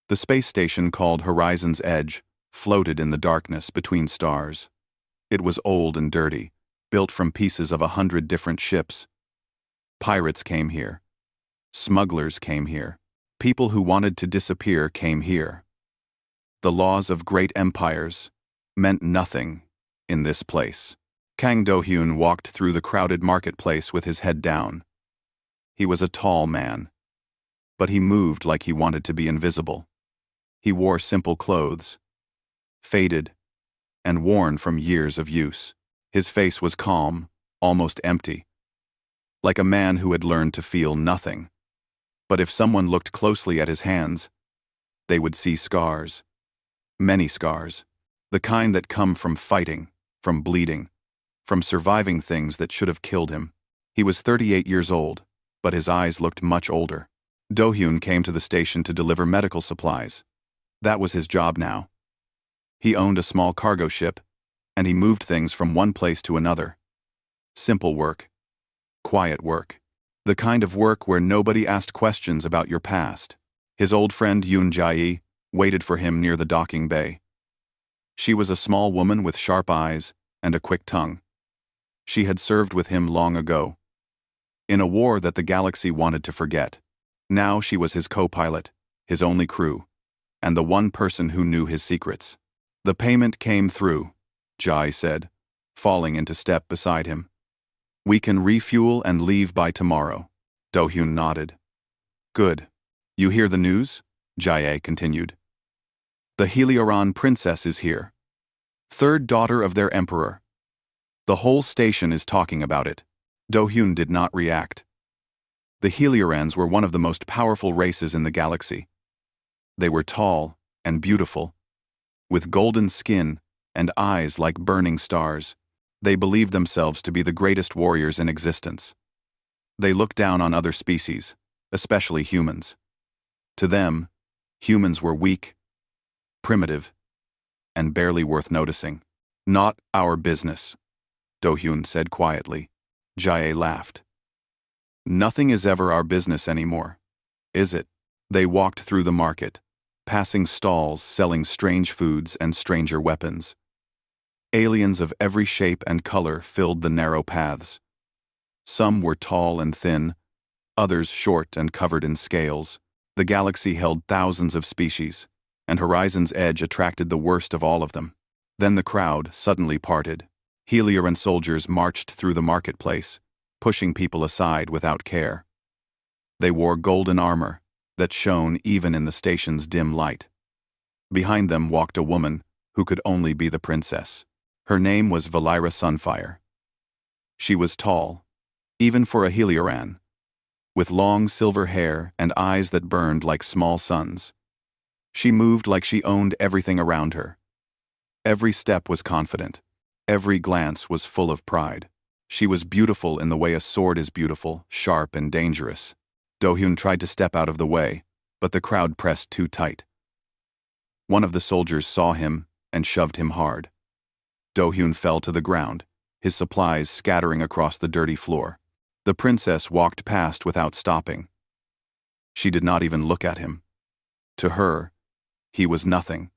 The space station called Horizon's Edge floated in the darkness between stars. It was old and dirty, built from pieces of 100 different ships. Pirates came here. Smugglers came here. People who wanted to disappear came here. The laws of great empires meant nothing in this place. Kang Do-hyun walked through the crowded marketplace with his head down. He was a tall man, but he moved like he wanted to be invisible. He wore simple clothes, faded, and worn from years of use. His face was calm, almost empty, like a man who had learned to feel nothing. But if someone looked closely at his hands, they would see scars. Many scars. The kind that come from fighting, from bleeding, from surviving things that should have killed him. He was 38 years old, but his eyes looked much older. Do-hyun came to the station to deliver medical supplies. That was his job now. He owned a small cargo ship, and he moved things from one place to another. Simple work. Quiet work. The kind of work where nobody asked questions about your past. His old friend Yoon Jae waited for him near the docking bay. She was a small woman with sharp eyes and a quick tongue. She had served with him long ago, in a war that the galaxy wanted to forget. Now she was his co-pilot, his only crew, and the one person who knew his secrets. The payment came through, Jae said, falling into step beside him. We can refuel and leave by tomorrow. Do-hyun nodded. Good. You hear the news? Jae continued. The Helioran princess is here. Third daughter of their emperor. The whole station is talking about it. Do-hyun did not react. The Heliorans were one of the most powerful races in the galaxy. They were tall and beautiful, with golden skin and eyes like burning stars. They believed themselves to be the greatest warriors in existence. They looked down on other species, especially humans. To them, humans were weak, primitive, and barely worth noticing. Not our business, Do-hyun said quietly. Jae laughed. Nothing is ever our business anymore, is it? They walked through the market, passing stalls selling strange foods and stranger weapons. Aliens of every shape and color filled the narrow paths. Some were tall and thin, others short and covered in scales. The galaxy held thousands of species, and Horizon's Edge attracted the worst of all of them. Then the crowd suddenly parted. Helioran soldiers marched through the marketplace, pushing people aside without care. They wore golden armor that shone even in the station's dim light. Behind them walked a woman who could only be the princess. Her name was Valira Sunfire. She was tall, even for a Helioran, with long silver hair and eyes that burned like small suns. She moved like she owned everything around her. Every step was confident. Every glance was full of pride. She was beautiful in the way a sword is beautiful, sharp and dangerous. Do-hyun tried to step out of the way, but the crowd pressed too tight. One of the soldiers saw him and shoved him hard. Do-hyun fell to the ground, his supplies scattering across the dirty floor. The princess walked past without stopping. She did not even look at him. To her, he was nothing.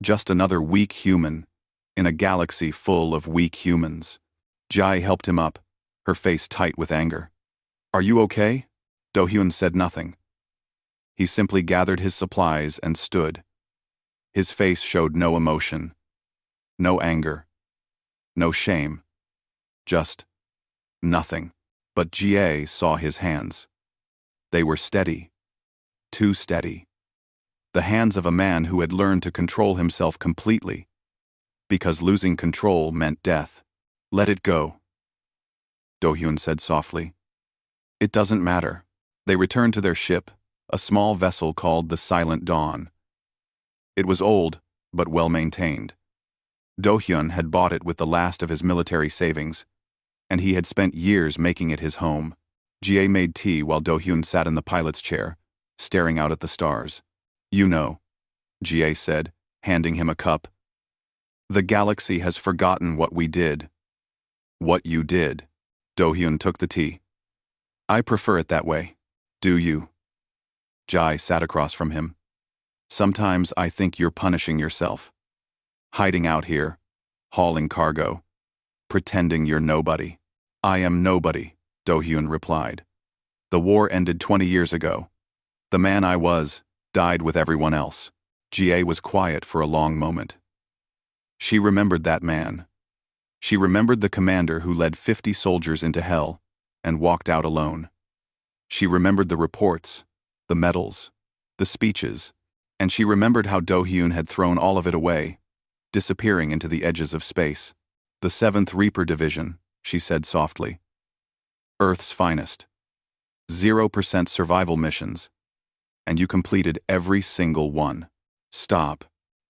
Just another weak human in a galaxy full of weak humans. Jae helped him up, her face tight with anger. Are you okay? Do-hyun said nothing. He simply gathered his supplies and stood. His face showed no emotion, no anger, no shame. Just nothing. But Jae saw his hands. They were steady, too steady. The hands of a man who had learned to control himself completely, because losing control meant death. Let it go, Do-hyun said softly. It doesn't matter. They returned to their ship, a small vessel called the Silent Dawn. It was old, but well-maintained. Do-hyun had bought it with the last of his military savings, and he had spent years making it his home. Jae made tea while Do-hyun sat in the pilot's chair, staring out at the stars. You know, Jae said, handing him a cup. The galaxy has forgotten what we did. What you did. Do-hyun took the tea. I prefer it that way. Do you? Jae sat across from him. Sometimes I think you're punishing yourself. Hiding out here, hauling cargo, pretending you're nobody. I am nobody, Do-hyun replied. The war ended 20 years ago. The man I was died with everyone else. Jie was quiet for a long moment. She remembered that man. She remembered the commander who led 50 soldiers into hell and walked out alone. She remembered the reports, the medals, the speeches, and she remembered how Do-hyun had thrown all of it away, disappearing into the edges of space. The 7th Reaper Division, she said softly. Earth's finest. 0% survival missions. And you completed every single one. Stop.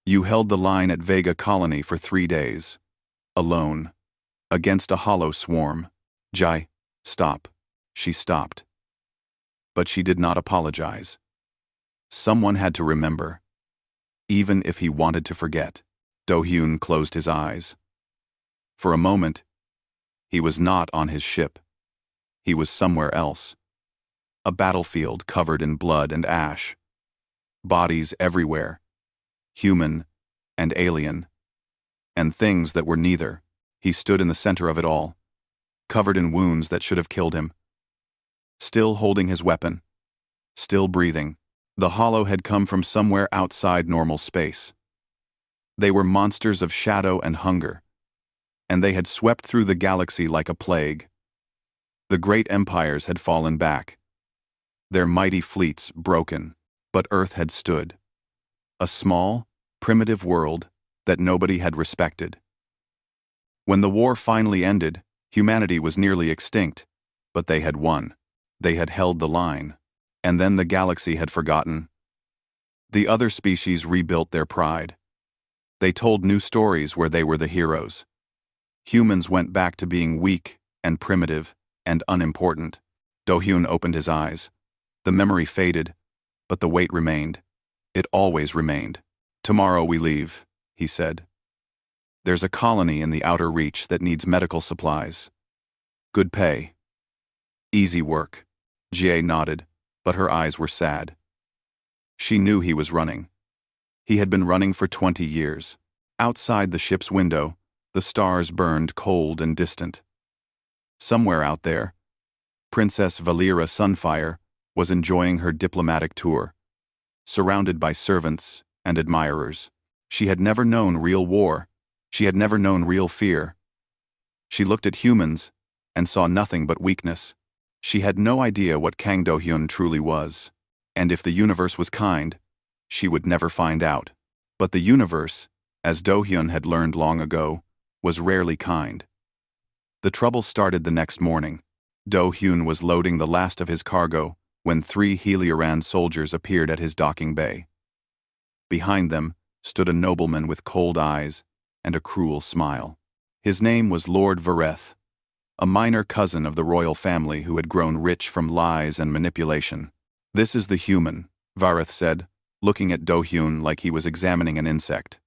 You held the line at Vega Colony for 3 days. Alone. Against a hollow swarm. Jai, stop. She stopped. But she did not apologize. Someone had to remember. Even if he wanted to forget. Do-hyun closed his eyes. For a moment, he was not on his ship. He was somewhere else. A battlefield covered in blood and ash. Bodies everywhere. Human and alien. And things that were neither. He stood in the center of it all, covered in wounds that should have killed him. Still holding his weapon. Still breathing. The hollow had come from somewhere outside normal space. They were monsters of shadow and hunger, and they had swept through the galaxy like a plague. The great empires had fallen back, their mighty fleets broken, but Earth had stood. A small, primitive world that nobody had respected. When the war finally ended, humanity was nearly extinct, but they had won. They had held the line, and then the galaxy had forgotten. The other species rebuilt their pride. They told new stories where they were the heroes. Humans went back to being weak and primitive and unimportant. Do-hyun opened his eyes. The memory faded, but the weight remained. It always remained. Tomorrow we leave, he said. There's a colony in the outer reach that needs medical supplies. Good pay. Easy work. Jie nodded, but her eyes were sad. She knew he was running. He had been running for 20 years. Outside the ship's window, the stars burned cold and distant. Somewhere out there, Princess Valera Sunfire was enjoying her diplomatic tour, surrounded by servants and admirers. She had never known real war. She had never known real fear. She looked at humans and saw nothing but weakness. She had no idea what Kang Do-hyun truly was, and if the universe was kind, she would never find out. But the universe, as Do-hyun had learned long ago, was rarely kind. The trouble started the next morning. Do-hyun was loading the last of his cargo when 3 Helioran soldiers appeared at his docking bay. Behind them stood a nobleman with cold eyes and a cruel smile. His name was Lord Vareth, a minor cousin of the royal family who had grown rich from lies and manipulation. This is the human, Vareth said, looking at Do-hyun like he was examining an insect.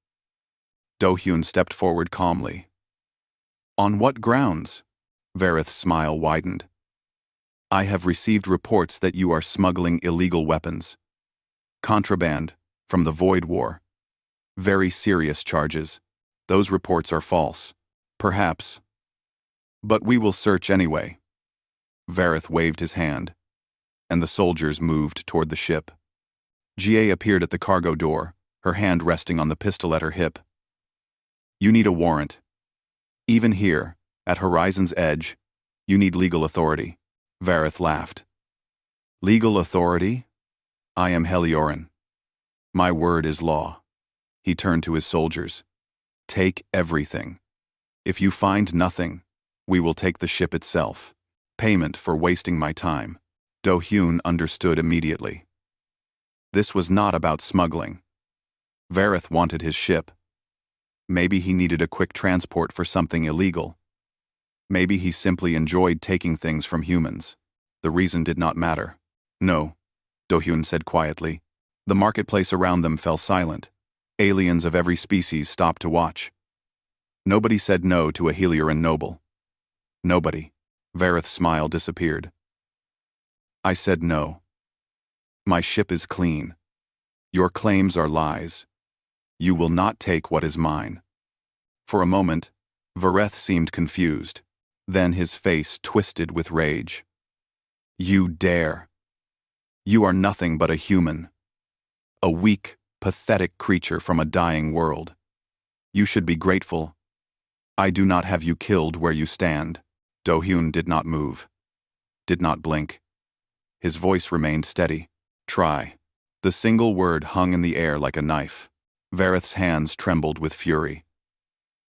Do-hyun stepped forward calmly. On what grounds? Vareth's smile widened. I have received reports that you are smuggling illegal weapons. Contraband, from the Void War. Very serious charges. Those reports are false. Perhaps. But we will search anyway. Vareth waved his hand, and the soldiers moved toward the ship. Jie appeared at the cargo door, her hand resting on the pistol at her hip. You need a warrant. Even here, at Horizon's edge, you need legal authority. Vareth laughed. Legal authority? I am Helioran. My word is law. He turned to his soldiers. Take everything. If you find nothing, we will take the ship itself. Payment for wasting my time. Do-hyun understood immediately. This was not about smuggling. Vareth wanted his ship. Maybe he needed a quick transport for something illegal. Maybe he simply enjoyed taking things from humans. The reason did not matter. No, Do-hyun said quietly. The marketplace around them fell silent. Aliens of every species stopped to watch. Nobody said no to a Helioran noble. Nobody. Vareth's smile disappeared. I said no. My ship is clean. Your claims are lies. You will not take what is mine. For a moment, Vareth seemed confused. Then his face twisted with rage. You dare. You are nothing but a human. A weak, pathetic creature from a dying world. You should be grateful. I do not have you killed where you stand. Do-hyun did not move. Did not blink. His voice remained steady. Try. The single word hung in the air like a knife. Vareth's hands trembled with fury.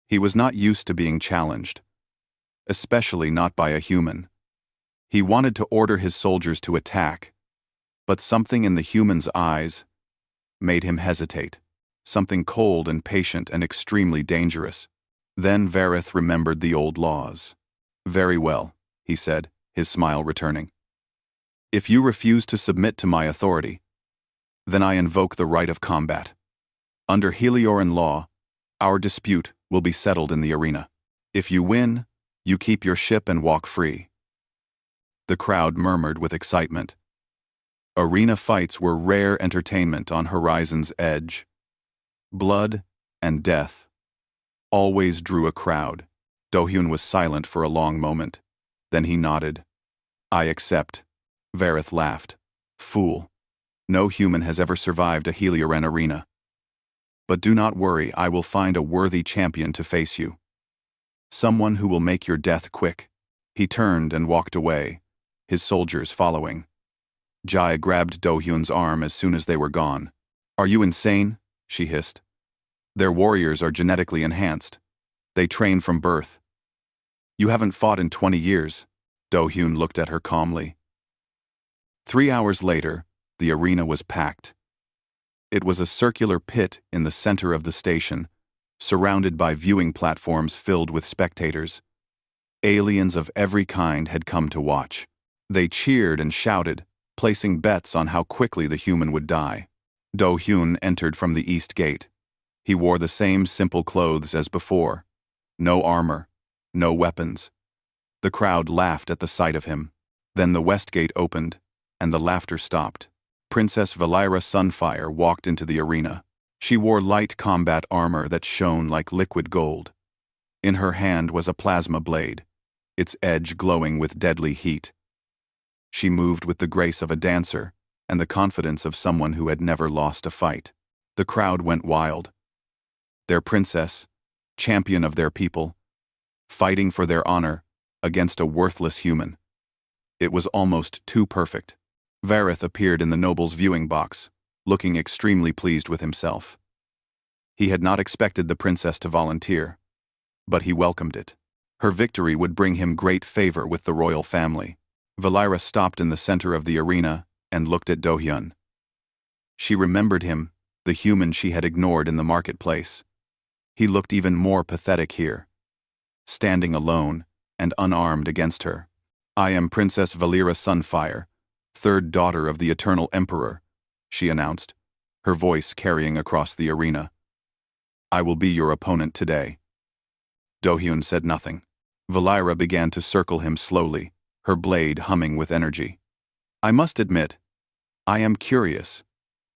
He was not used to being challenged. Especially not by a human. He wanted to order his soldiers to attack, but something in the human's eyes made him hesitate. Something cold and patient and extremely dangerous. Then Vareth remembered the old laws. Very well, he said, his smile returning. If you refuse to submit to my authority, then I invoke the right of combat. Under Helioran law, our dispute will be settled in the arena. If you win, you keep your ship and walk free. The crowd murmured with excitement. Arena fights were rare entertainment on Horizon's edge. Blood and death always drew a crowd. Do-hyun was silent for a long moment. Then he nodded. I accept. Vareth laughed. Fool. No human has ever survived a Helioran arena. But do not worry, I will find a worthy champion to face you. Someone who will make your death quick. He turned and walked away, his soldiers following. Jai grabbed Do-hyun's arm as soon as they were gone. Are you insane? She hissed. Their warriors are genetically enhanced. They train from birth. You haven't fought in 20 years. Do-hyun looked at her calmly. 3 hours later, the arena was packed. It was a circular pit in the center of the station, surrounded by viewing platforms filled with spectators. Aliens of every kind had come to watch. They cheered and shouted, placing bets on how quickly the human would die. Do-hyun entered from the east gate. He wore the same simple clothes as before. No armor, no weapons. The crowd laughed at the sight of him. Then the west gate opened, and the laughter stopped. Princess Valira Sunfire walked into the arena. She wore light combat armor that shone like liquid gold. In her hand was a plasma blade, its edge glowing with deadly heat. She moved with the grace of a dancer and the confidence of someone who had never lost a fight. The crowd went wild. Their princess, champion of their people, fighting for their honor against a worthless human. It was almost too perfect. Vareth appeared in the noble's viewing box, looking extremely pleased with himself. He had not expected the princess to volunteer, but he welcomed it. Her victory would bring him great favor with the royal family. Valira stopped in the center of the arena and looked at Do-hyun. She remembered him, the human she had ignored in the marketplace. He looked even more pathetic here, standing alone and unarmed against her. I am Princess Valira Sunfire, third daughter of the Eternal Emperor, she announced, her voice carrying across the arena. I will be your opponent today. Do-hyun said nothing. Valira began to circle him slowly, her blade humming with energy. I must admit, I am curious.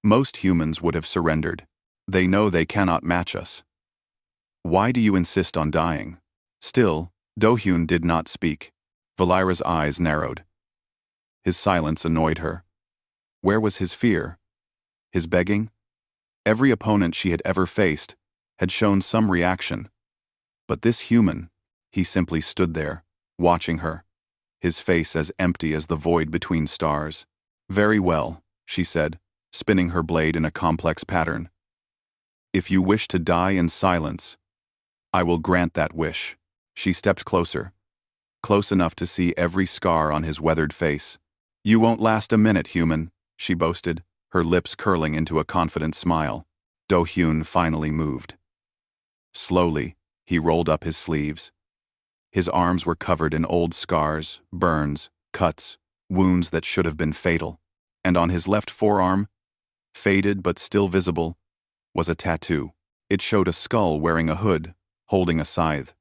Most humans would have surrendered. They know they cannot match us. Why do you insist on dying? Still, Do-hyun did not speak. Valira's eyes narrowed. His silence annoyed her. Where was his fear? His begging? Every opponent she had ever faced had shown some reaction. But this human, he simply stood there, watching her, his face as empty as the void between stars. Very well, she said, spinning her blade in a complex pattern. If you wish to die in silence, I will grant that wish. She stepped closer, close enough to see every scar on his weathered face. You won't last a minute, human, she boasted, her lips curling into a confident smile. Do-hyun finally moved. Slowly, he rolled up his sleeves. His arms were covered in old scars, burns, cuts, wounds that should have been fatal. And on his left forearm, faded but still visible, was a tattoo. It showed a skull wearing a hood, holding a scythe.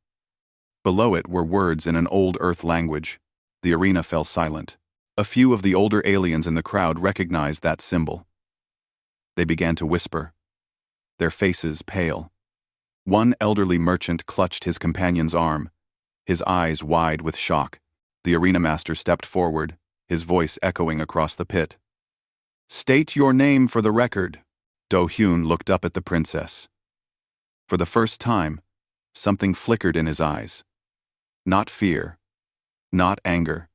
Below it were words in an old Earth language. The arena fell silent. A few of the older aliens in the crowd recognized that symbol. They began to whisper, their faces pale. One elderly merchant clutched his companion's arm, his eyes wide with shock. The arena master stepped forward, his voice echoing across the pit. "State your name for the record." Do-hyun looked up at the princess. For the first time, something flickered in his eyes. Not fear, not anger,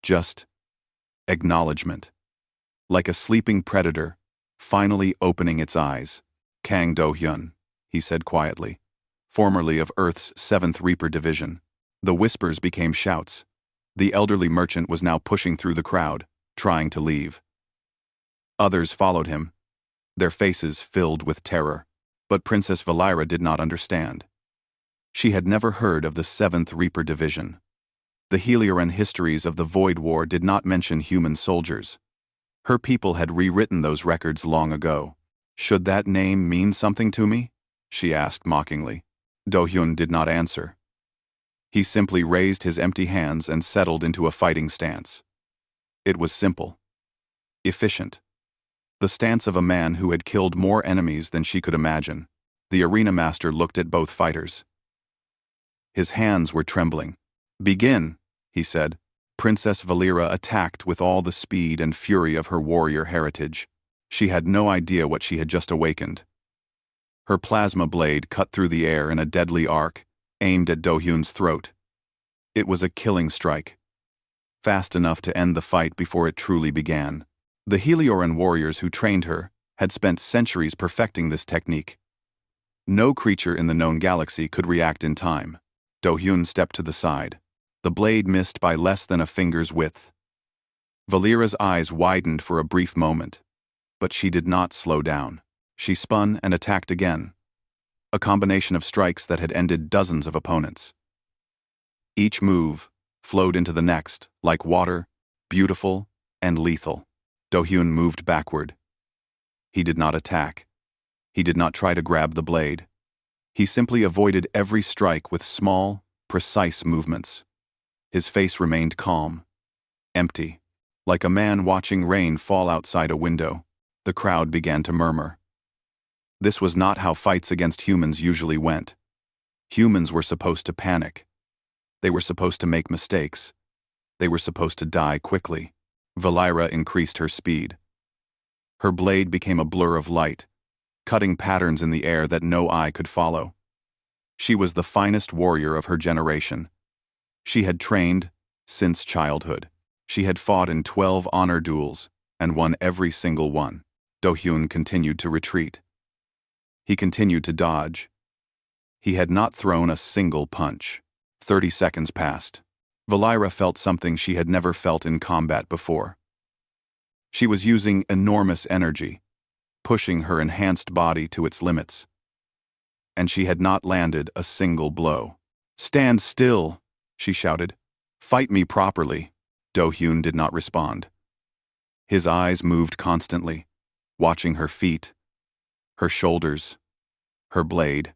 just acknowledgement. Like a sleeping predator, finally opening its eyes. "Kang Do-hyun," he said quietly, formerly of Earth's 7th Reaper Division. The whispers became shouts. The elderly merchant was now pushing through the crowd, trying to leave. Others followed him, their faces filled with terror. But Princess Valira did not understand. She had never heard of the 7th Reaper Division. The Helioran histories of the Void War did not mention human soldiers. Her people had rewritten those records long ago. "Should that name mean something to me?" she asked mockingly. Do-hyun did not answer. He simply raised his empty hands and settled into a fighting stance. It was simple. Efficient. The stance of a man who had killed more enemies than she could imagine. The arena master looked at both fighters. His hands were trembling. "Begin," he said. Princess Valira attacked with all the speed and fury of her warrior heritage. She had no idea what she had just awakened. Her plasma blade cut through the air in a deadly arc, aimed at Do-hyun's throat. It was a killing strike. Fast enough to end the fight before it truly began. The Helioran warriors who trained her had spent centuries perfecting this technique. No creature in the known galaxy could react in time. Do-hyun stepped to the side. The blade missed by less than a finger's width. Valira's eyes widened for a brief moment, but she did not slow down. She spun and attacked again. A combination of strikes that had ended dozens of opponents. Each move flowed into the next, like water, beautiful and lethal. Do-hyun moved backward. He did not attack. He did not try to grab the blade. He simply avoided every strike with small, precise movements. His face remained calm, empty, like a man watching rain fall outside a window. The crowd began to murmur. This was not how fights against humans usually went. Humans were supposed to panic. They were supposed to make mistakes. They were supposed to die quickly. Valira increased her speed. Her blade became a blur of light, cutting patterns in the air that no eye could follow. She was the finest warrior of her generation. She had trained since childhood. She had fought in 12 honor duels and won every single one. Do-hyun continued to retreat. He continued to dodge. He had not thrown a single punch. 30 seconds passed. Valira felt something she had never felt in combat before. She was using enormous energy, pushing her enhanced body to its limits. And she had not landed a single blow. "Stand still," she shouted. "Fight me properly." Do-hyun did not respond. His eyes moved constantly, watching her feet, her shoulders, her blade.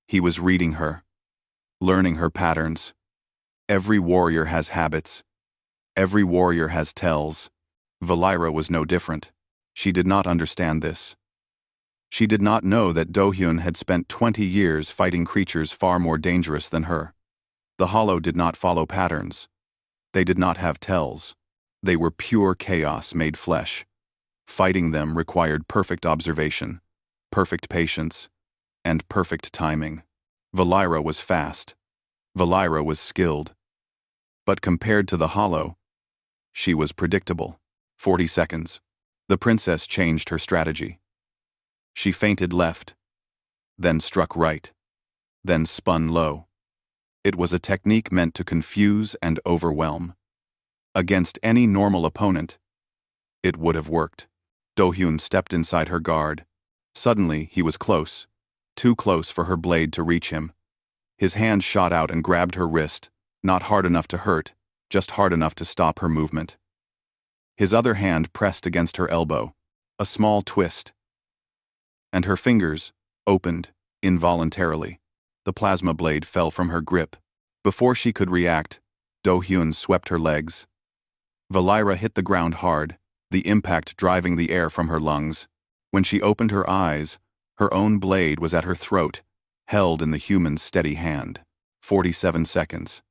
He was reading her, learning her patterns. Every warrior has habits. Every warrior has tells. Valira was no different. She did not understand this. She did not know that Do-hyun had spent 20 years fighting creatures far more dangerous than her. The Hollow did not follow patterns. They did not have tells. They were pure chaos made flesh. Fighting them required perfect observation, perfect patience, and perfect timing. Valira was fast. Valira was skilled. But compared to the Hollow, she was predictable. 40 seconds. The princess changed her strategy. She feinted left, then struck right, then spun low. It was a technique meant to confuse and overwhelm. Against any normal opponent, it would have worked. Do-hyun stepped inside her guard. Suddenly, he was close, too close for her blade to reach him. His hand shot out and grabbed her wrist, not hard enough to hurt, just hard enough to stop her movement. His other hand pressed against her elbow, a small twist. And her fingers opened involuntarily. The plasma blade fell from her grip. Before she could react, Do-hyun swept her legs. Valira hit the ground hard, the impact driving the air from her lungs. When she opened her eyes, her own blade was at her throat, held in the human's steady hand. 47 seconds.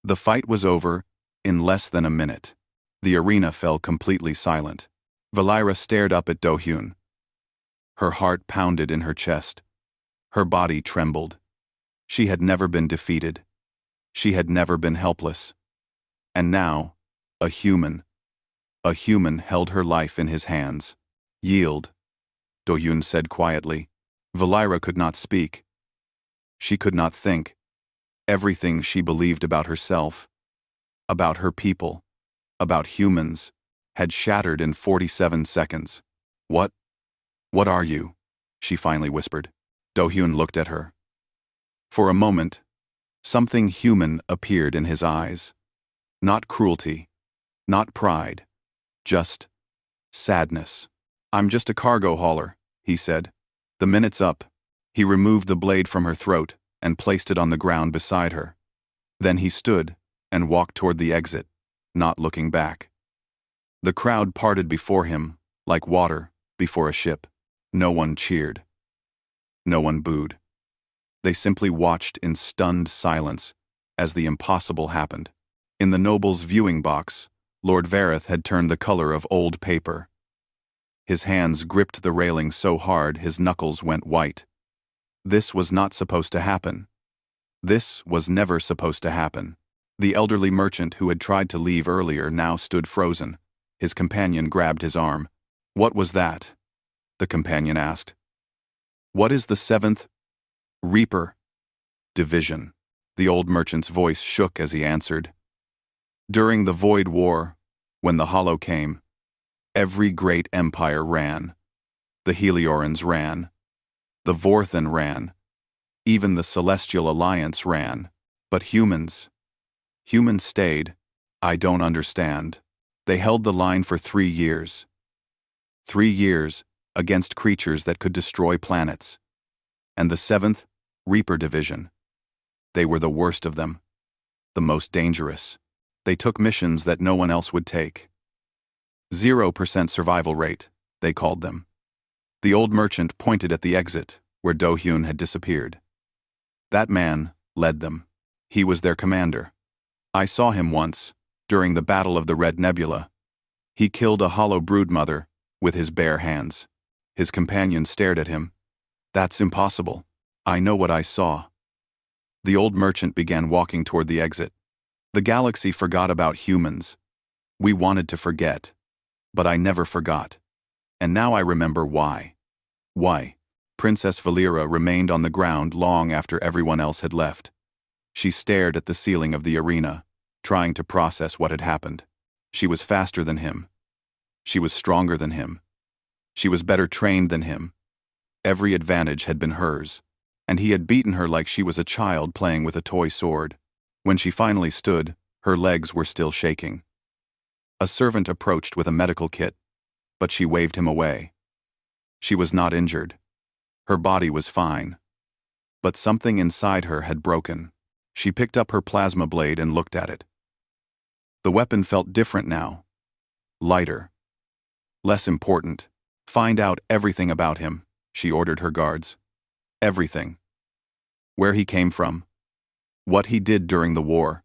The fight was over in less than a minute. The arena fell completely silent. Valira stared up at Do-hyun. Her heart pounded in her chest. Her body trembled. She had never been defeated. She had never been helpless. And now, a human held her life in his hands. Yield, Do-hyun said quietly. Valira could not speak. She could not think. Everything she believed about herself, about her people, about humans, had shattered in 47 seconds. What are you? She finally whispered. Do-hyun looked at her. For a moment, something human appeared in his eyes. Not cruelty, not pride, just sadness. I'm just a cargo hauler, he said. The minute's up. He removed the blade from her throat and placed it on the ground beside her. Then he stood and walked toward the exit, not looking back. The crowd parted before him, like water before a ship. No one cheered. No one booed. They simply watched in stunned silence as the impossible happened. In the noble's viewing box, Lord Vareth had turned the color of old paper. His hands gripped the railing so hard his knuckles went white. This was not supposed to happen. This was never supposed to happen. The elderly merchant who had tried to leave earlier now stood frozen. His companion grabbed his arm. What was that? The companion asked. What is the 7th Reaper Division? The old merchant's voice shook as he answered. During the Void War, when the Hollow came, every great empire ran. The Heliorans ran. The Vorthan ran. Even the Celestial Alliance ran. But humans stayed. I don't understand. They held the line for 3 years. 3 years against creatures that could destroy planets. And the 7th Reaper Division. They were the worst of them. The most dangerous. They took missions that no one else would take. 0% survival rate, they called them. The old merchant pointed at the exit, where Do-hyun had disappeared. That man led them. He was their commander. I saw him once, during the Battle of the Red Nebula. He killed a hollow broodmother with his bare hands. His companion stared at him. That's impossible. I know what I saw. The old merchant began walking toward the exit. The galaxy forgot about humans. We wanted to forget. But I never forgot. And now I remember why. Why? Princess Valira remained on the ground long after everyone else had left. She stared at the ceiling of the arena, trying to process what had happened. She was faster than him. She was stronger than him. She was better trained than him. Every advantage had been hers, and he had beaten her like she was a child playing with a toy sword. When she finally stood, her legs were still shaking. A servant approached with a medical kit, but she waved him away. She was not injured. Her body was fine. But something inside her had broken. She picked up her plasma blade and looked at it. The weapon felt different now. Lighter. Less important. Find out everything about him, she ordered her guards. Everything. Where he came from. What he did during the war.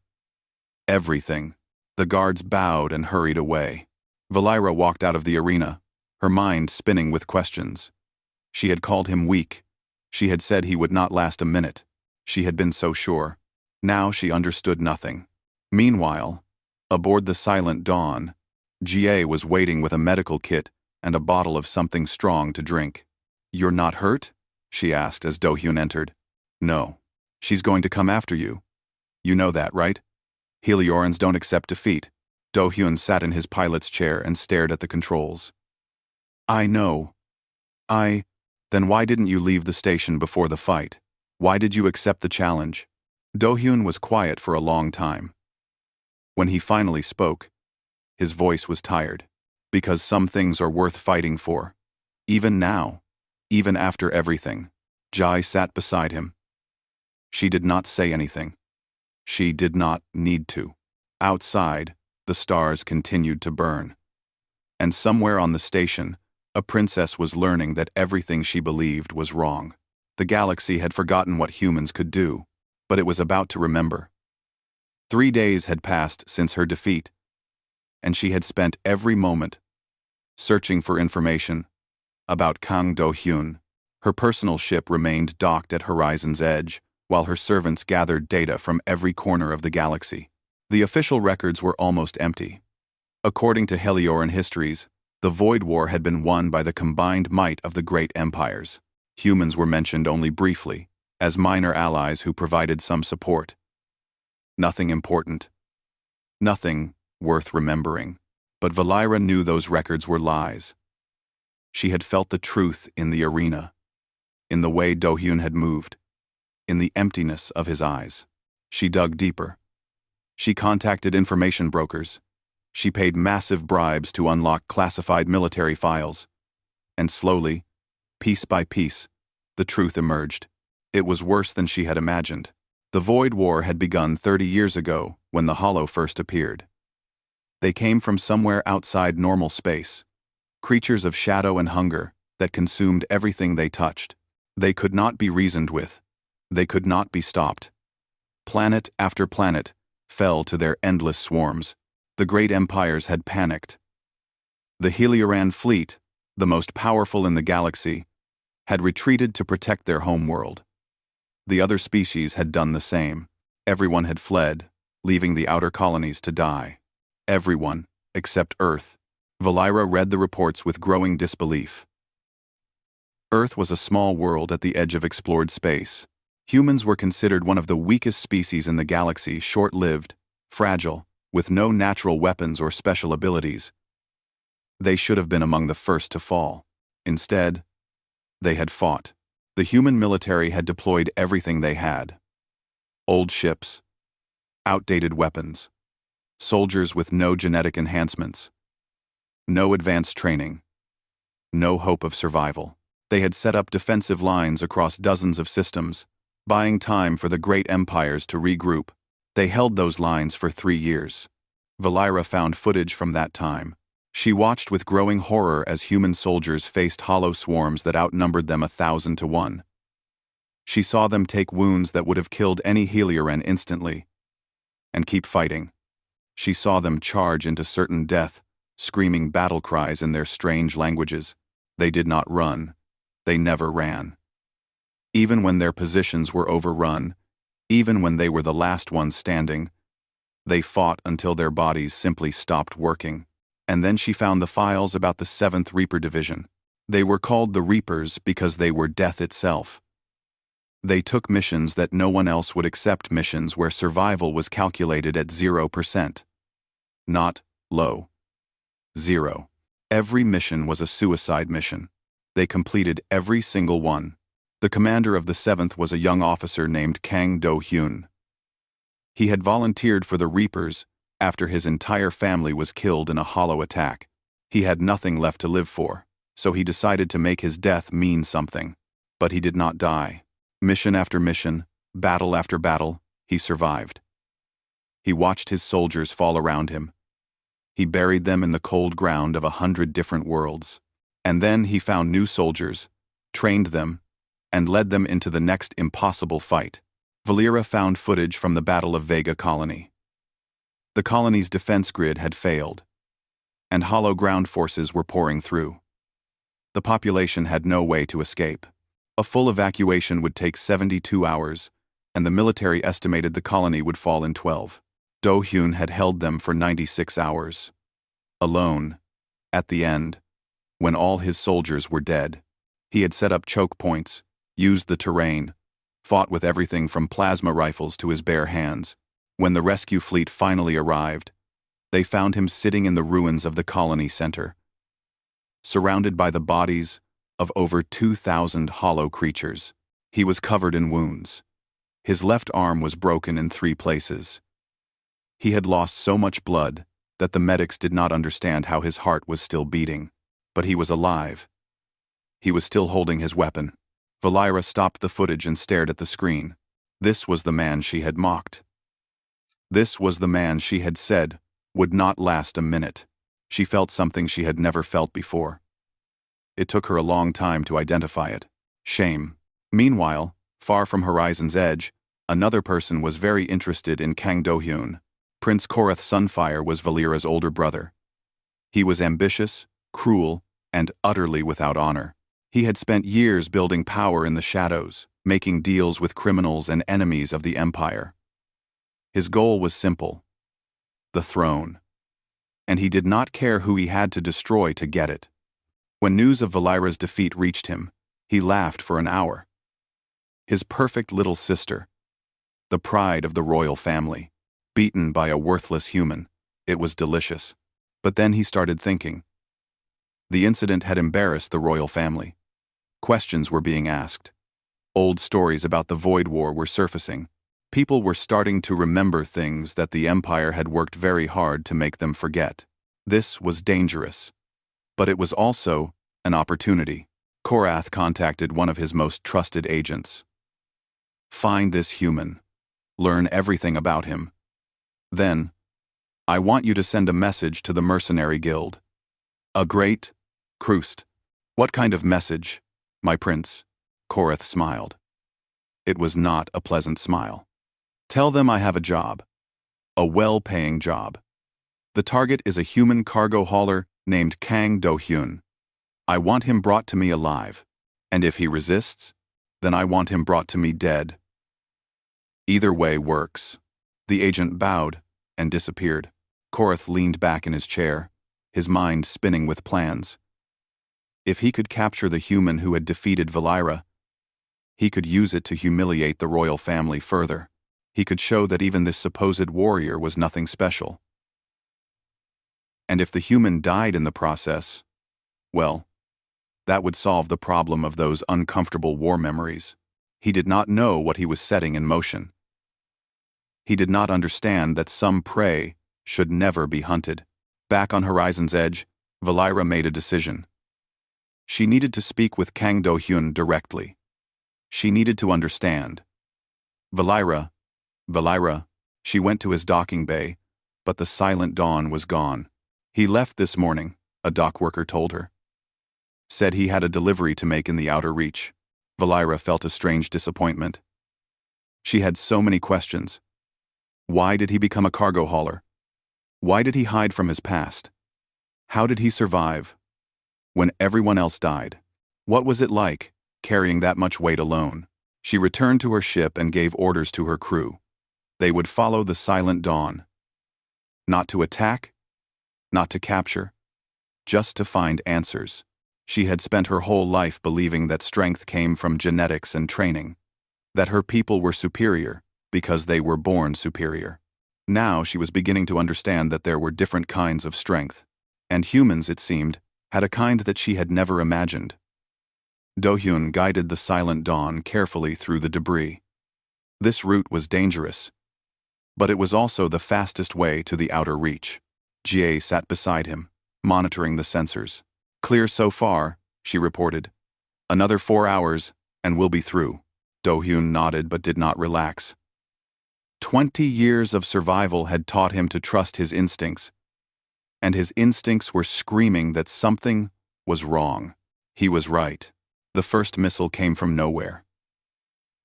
Everything. The guards bowed and hurried away. Valira walked out of the arena, her mind spinning with questions. She had called him weak. She had said he would not last a minute. She had been so sure. Now she understood nothing. Meanwhile, aboard the Silent Dawn, GA was waiting with a medical kit and a bottle of something strong to drink. You're not hurt? She asked as Do-hyun entered. No. She's going to come after you. You know that, right? Heliorans don't accept defeat. Do-hyun sat in his pilot's chair and stared at the controls. I know. Then why didn't you leave the station before the fight? Why did you accept the challenge? Do-hyun was quiet for a long time. When he finally spoke, his voice was tired. Because some things are worth fighting for. Even now. Even after everything. Jai sat beside him. She did not say anything. She did not need to. Outside, the stars continued to burn. And somewhere on the station, A princess was learning that everything she believed was wrong. The galaxy had forgotten what humans could do, but it was about to remember. 3 days had passed since her defeat, and she had spent every moment searching for information about Kang Do-hyun. Her personal ship remained docked at Horizon's Edge, while her servants gathered data from every corner of the galaxy. The official records were almost empty. According to Helioran histories, the Void War had been won by the combined might of the great empires. Humans were mentioned only briefly, as minor allies who provided some support. Nothing important. Nothing worth remembering. But Valira knew those records were lies. She had felt the truth in the arena, in the way Do-hyun had moved, in the emptiness of his eyes. She dug deeper. She contacted information brokers. She paid massive bribes to unlock classified military files. And slowly, piece by piece, the truth emerged. It was worse than she had imagined. The Void War had begun 30 years ago when the Hollow first appeared. They came from somewhere outside normal space, creatures of shadow and hunger that consumed everything they touched. They could not be reasoned with. They could not be stopped. Planet after planet fell to their endless swarms. The great empires had panicked. The Helioran fleet, the most powerful in the galaxy, had retreated to protect their homeworld. The other species had done the same. Everyone had fled, leaving the outer colonies to die. Everyone, except Earth. Valira read the reports with growing disbelief. Earth was a small world at the edge of explored space. Humans were considered one of the weakest species in the galaxy, short-lived, fragile, with no natural weapons or special abilities. They should have been among the first to fall. Instead, they had fought. The human military had deployed everything they had. Old ships, outdated weapons, soldiers with no genetic enhancements, no advanced training, no hope of survival. They had set up defensive lines across dozens of systems, buying time for the great empires to regroup. They held those lines for 3 years. Valira found footage from that time. She watched with growing horror as human soldiers faced hollow swarms that outnumbered them 1,000 to 1. She saw them take wounds that would have killed any Helioran instantly, and keep fighting. She saw them charge into certain death, screaming battle cries in their strange languages. They did not run. They never ran. Even when their positions were overrun, even when they were the last ones standing, they fought until their bodies simply stopped working. And then she found the files about the 7th Reaper Division. They were called the Reapers because they were death itself. They took missions that no one else would accept, missions where survival was calculated at 0%. Not low. 0. Every mission was a suicide mission. They completed every single one. The commander of the 7th was a young officer named Kang Do-hyun. He had volunteered for the Reapers after his entire family was killed in a hollow attack. He had nothing left to live for, so he decided to make his death mean something. But he did not die. Mission after mission, battle after battle, he survived. He watched his soldiers fall around him. He buried them in the cold ground of 100 different worlds. And then he found new soldiers, trained them, and led them into the next impossible fight. Valira found footage from the Battle of Vega Colony. The colony's defense grid had failed, and hollow ground forces were pouring through. The population had no way to escape. A full evacuation would take 72 hours, and the military estimated the colony would fall in 12. Do-hyun had held them for 96 hours. Alone, at the end, when all his soldiers were dead, he had set up choke points, used the terrain, fought with everything from plasma rifles to his bare hands. When the rescue fleet finally arrived, they found him sitting in the ruins of the colony center, surrounded by the bodies of over 2,000 hollow creatures. He was covered in wounds. His left arm was broken in 3 places. He had lost so much blood that the medics did not understand how his heart was still beating. But he was alive. He was still holding his weapon. Valira stopped the footage and stared at the screen. This was the man she had mocked. This was the man she had said would not last a minute. She felt something she had never felt before. It took her a long time to identify it. Shame. Meanwhile, far from Horizon's Edge, another person was very interested in Kang Do-hyun. Prince Korath Sunfire was Valera's older brother. He was ambitious, cruel, and utterly without honor. He had spent years building power in the shadows, making deals with criminals and enemies of the Empire. His goal was simple: the throne. And he did not care who he had to destroy to get it. When news of Valera's defeat reached him, he laughed for an hour. His perfect little sister, the pride of the royal family, beaten by a worthless human. It was delicious. But then he started thinking. The incident had embarrassed the royal family. Questions were being asked. Old stories about the Void War were surfacing. People were starting to remember things that the Empire had worked very hard to make them forget. This was dangerous. But it was also an opportunity. Korath contacted one of his most trusted agents. Find this human. Learn everything about him. Then, I want you to send a message to the Mercenary Guild. A great Krust. What kind of message, my prince? Korath smiled. It was not a pleasant smile. Tell them I have a job. A well-paying job. The target is a human cargo hauler named Kang Do-hyun. I want him brought to me alive. And if he resists, then I want him brought to me dead. Either way works. The agent bowed and disappeared. Korath leaned back in his chair, his mind spinning with plans. If he could capture the human who had defeated Valera, he could use it to humiliate the royal family further. He could show that even this supposed warrior was nothing special. And if the human died in the process, well, that would solve the problem of those uncomfortable war memories. He did not know what he was setting in motion. He did not understand that some prey should never be hunted. Back on Horizon's Edge, Valera made a decision. She needed to speak with Kang Do-hyun directly. She needed to understand. Valera, she went to his docking bay, but the Silent Dawn was gone. He left this morning, a dock worker told her. Said he had a delivery to make in the outer reach. Valera felt a strange disappointment. She had so many questions. Why did he become a cargo hauler? Why did he hide from his past? How did he survive? When everyone else died, what was it like, carrying that much weight alone? She returned to her ship and gave orders to her crew. They would follow the Silent Dawn. Not to attack, not to capture, just to find answers. She had spent her whole life believing that strength came from genetics and training, that her people were superior because they were born superior. Now she was beginning to understand that there were different kinds of strength, and humans, it seemed, had a kind that she had never imagined. Do-hyun guided the Silent Dawn carefully through the debris. This route was dangerous, but it was also the fastest way to the outer reach. Jie sat beside him, monitoring the sensors. Clear so far, she reported. Another 4 hours, and we'll be through. Do-hyun nodded but did not relax. 20 years of survival had taught him to trust his instincts, and his instincts were screaming that something was wrong. He was right. The first missile came from nowhere.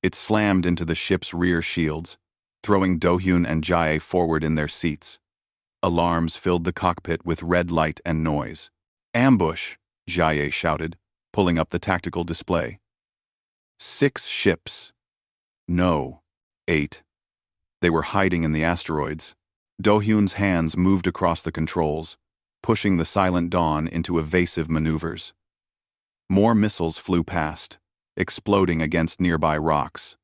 It slammed into the ship's rear shields, throwing Do-hyun and Jie forward in their seats. Alarms filled the cockpit with red light and noise. Ambush, Jie shouted, pulling up the tactical display. 6 ships. No, 8. They were hiding in the asteroids. Do-hyun's hands moved across the controls, pushing the Silent Dawn into evasive maneuvers. More missiles flew past, exploding against nearby rocks.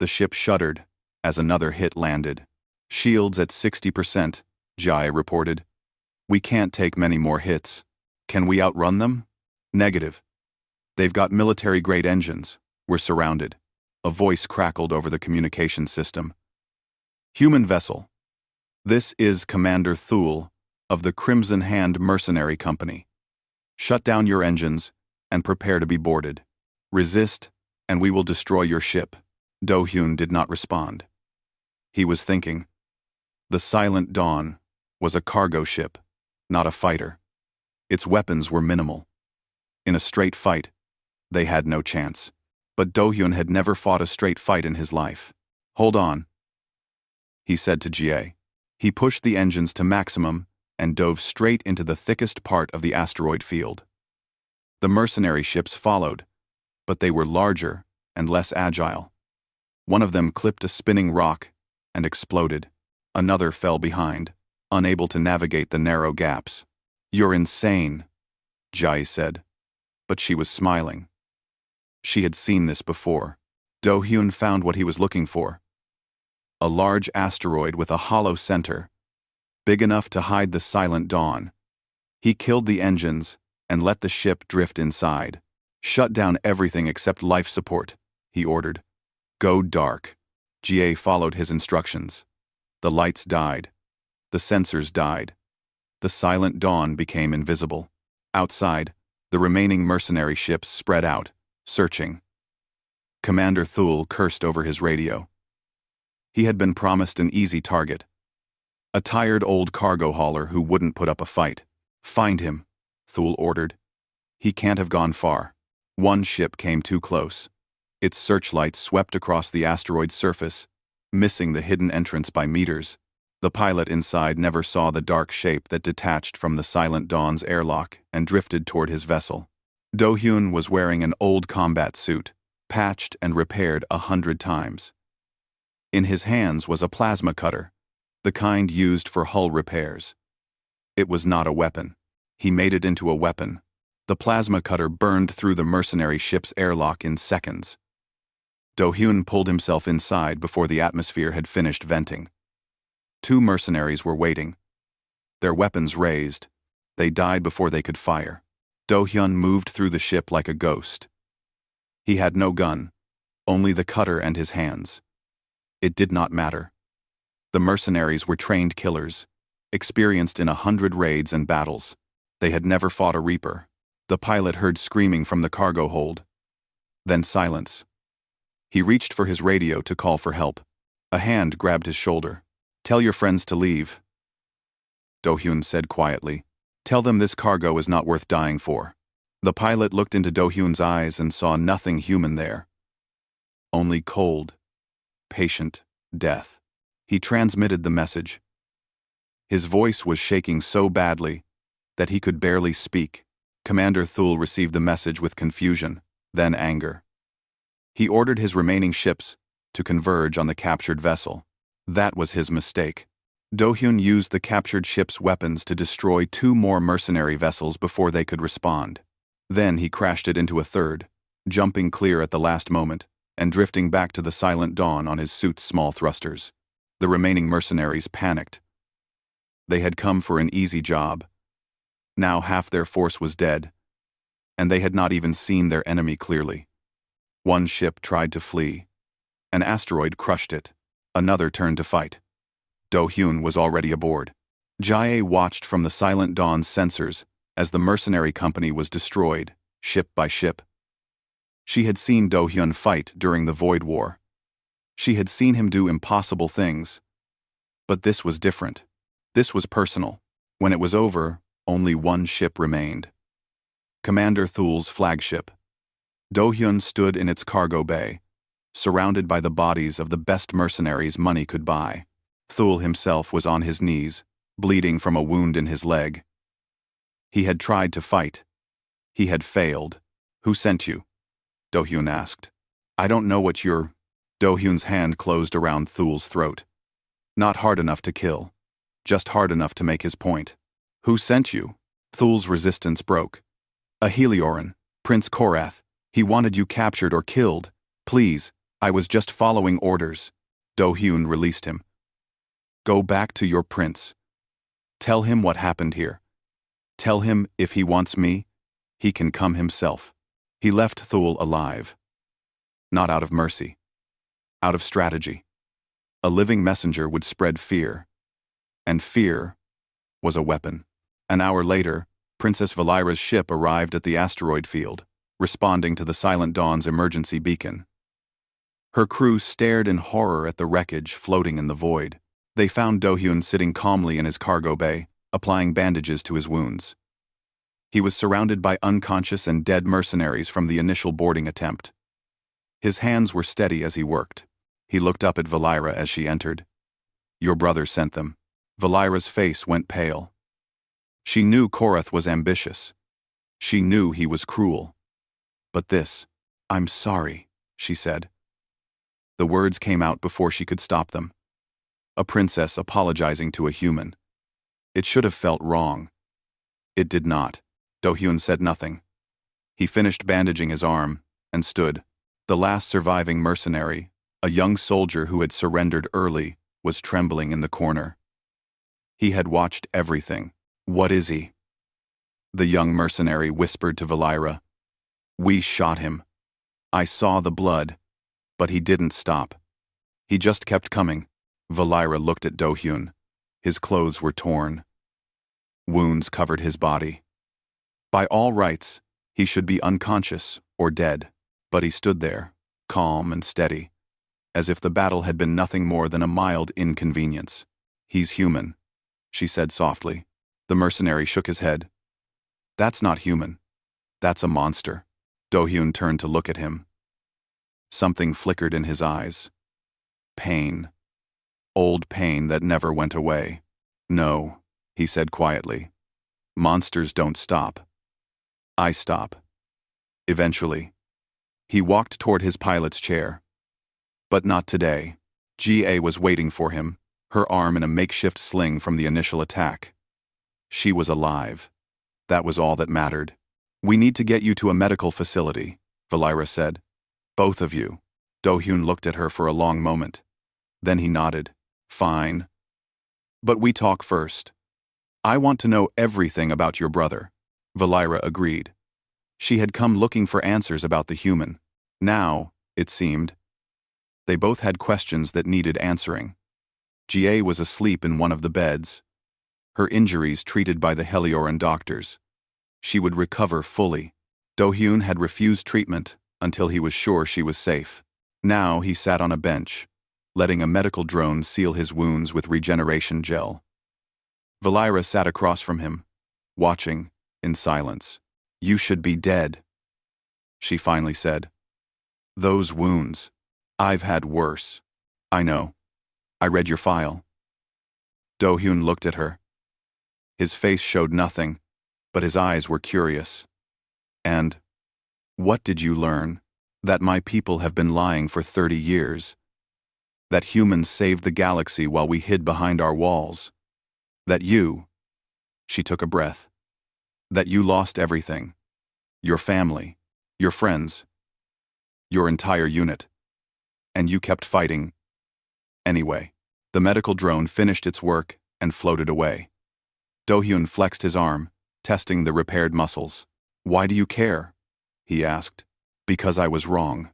The ship shuddered as another hit landed. Shields at 60%, Jie reported. We can't take many more hits. Can we outrun them? Negative. They've got military-grade engines. We're surrounded. A voice crackled over the communication system. Human vessel. This is Commander Thule of the Crimson Hand Mercenary Company. Shut down your engines and prepare to be boarded. Resist, and we will destroy your ship. Do-hyun did not respond. He was thinking. The Silent Dawn was a cargo ship, not a fighter. Its weapons were minimal. In a straight fight, they had no chance. But Do-hyun had never fought a straight fight in his life. "Hold on," he said to Jie. He pushed the engines to maximum and dove straight into the thickest part of the asteroid field. The mercenary ships followed, but they were larger and less agile. One of them clipped a spinning rock and exploded. Another fell behind, unable to navigate the narrow gaps. "You're insane," Jai said, but she was smiling. She had seen this before. Do-hyun found what he was looking for. A large asteroid with a hollow center, big enough to hide the silent dawn. He killed the engines and let the ship drift inside. "Shut down everything except life support," he ordered. "Go dark." Jie followed his instructions. The lights died. The sensors died. The silent dawn became invisible. Outside, the remaining mercenary ships spread out, searching. Commander Thule cursed over his radio. He had been promised an easy target. A tired old cargo hauler who wouldn't put up a fight. "Find him," Thule ordered. "He can't have gone far." One ship came too close. Its searchlight swept across the asteroid's surface, missing the hidden entrance by meters. The pilot inside never saw the dark shape that detached from the silent dawn's airlock and drifted toward his vessel. Do-hyun was wearing an old combat suit, patched and repaired 100 times. In his hands was a plasma cutter, the kind used for hull repairs. It was not a weapon. He made it into a weapon. The plasma cutter burned through the mercenary ship's airlock in seconds. Do-hyun pulled himself inside before the atmosphere had finished venting. 2 mercenaries were waiting. Their weapons raised. They died before they could fire. Do-hyun moved through the ship like a ghost. He had no gun, only the cutter and his hands. It did not matter. The mercenaries were trained killers, experienced in 100 raids and battles. They had never fought a Reaper. The pilot heard screaming from the cargo hold. Then silence. He reached for his radio to call for help. A hand grabbed his shoulder. "Tell your friends to leave," Do-hyun said quietly. "Tell them this cargo is not worth dying for." The pilot looked into Do-hyun's eyes and saw nothing human there. Only cold, patient death. He transmitted the message. His voice was shaking so badly that he could barely speak. Commander Thule received the message with confusion, then anger. He ordered his remaining ships to converge on the captured vessel. That was his mistake. Do-hyun used the captured ship's weapons to destroy 2 more mercenary vessels before they could respond. Then he crashed it into a third, jumping clear at the last moment and drifting back to the silent dawn on his suit's small thrusters. The remaining mercenaries panicked. They had come for an easy job. Now half their force was dead, and they had not even seen their enemy clearly. One ship tried to flee. An asteroid crushed it. Another turned to fight. Do-hyun was already aboard. Jae watched from the silent dawn's sensors as the mercenary company was destroyed, ship by ship. She had seen Do-hyun fight during the Void War. She had seen him do impossible things. But this was different. This was personal. When it was over, only one ship remained. Commander Thule's flagship. Do-hyun stood in its cargo bay, surrounded by the bodies of the best mercenaries money could buy. Thule himself was on his knees, bleeding from a wound in his leg. He had tried to fight. He had failed. "Who sent you?" Do-hyun asked. "I don't know what you're—" Do-hyun's hand closed around Thule's throat. Not hard enough to kill, just hard enough to make his point. "Who sent you?" Thule's resistance broke. "A Helioran, Prince Korath. He wanted you captured or killed. Please, I was just following orders." Do-hyun released him. "Go back to your prince. Tell him what happened here. Tell him if he wants me, he can come himself." He left Thule alive. Not out of mercy. Out of strategy. A living messenger would spread fear. And fear was a weapon. An hour later, Princess Valira's ship arrived at the asteroid field, responding to the Silent Dawn's emergency beacon. Her crew stared in horror at the wreckage floating in the void. They found Do-hyun sitting calmly in his cargo bay, applying bandages to his wounds. He was surrounded by unconscious and dead mercenaries from the initial boarding attempt. His hands were steady as he worked. He looked up at Valira as she entered. "Your brother sent them." Valira's face went pale. She knew Korath was ambitious. She knew he was cruel. But this, "I'm sorry," she said. The words came out before she could stop them. A princess apologizing to a human. It should have felt wrong. It did not. Do-hyun said nothing. He finished bandaging his arm and stood. The last surviving mercenary, a young soldier who had surrendered early, was trembling in the corner. He had watched everything. "What is he?" The young mercenary whispered to Valira. "We shot him. I saw the blood, but he didn't stop. He just kept coming." Valira looked at Do-hyun. His clothes were torn. Wounds covered his body. By all rights, he should be unconscious or dead, but he stood there, calm and steady, as if the battle had been nothing more than a mild inconvenience. "He's human," she said softly. The mercenary shook his head. "That's not human. That's a monster." Do-hyun turned to look at him. Something flickered in his eyes. Pain. Old pain that never went away. "No," he said quietly. "Monsters don't stop. I stop. Eventually." He walked toward his pilot's chair. But not today. Ga was waiting for him, her arm in a makeshift sling from the initial attack. She was alive. That was all that mattered. "We need to get you to a medical facility," Valira said. "Both of you." Do-hyun looked at her for a long moment. Then he nodded. "Fine. But we talk first. I want to know everything about your brother." Valira agreed. She had come looking for answers about the human. Now, it seemed, they both had questions that needed answering. Ga was asleep in one of the beds, her injuries treated by the Helioran doctors. She would recover fully. Do-hyun had refused treatment until he was sure she was safe. Now he sat on a bench, letting a medical drone seal his wounds with regeneration gel. Valira sat across from him, watching, in silence. "You should be dead," she finally said. "Those wounds. I've had worse." "I know. I read your file." Do-hyun looked at her. His face showed nothing, but his eyes were curious. "And what did you learn?" "That my people have been lying for 30 years. That humans saved the galaxy while we hid behind our walls. That you," she took a breath, "that you lost everything. Your family, your friends, your entire unit. And you kept fighting. Anyway." The medical drone finished its work and floated away. Do-hyun flexed his arm, testing the repaired muscles. "Why do you care?" he asked. "Because I was wrong."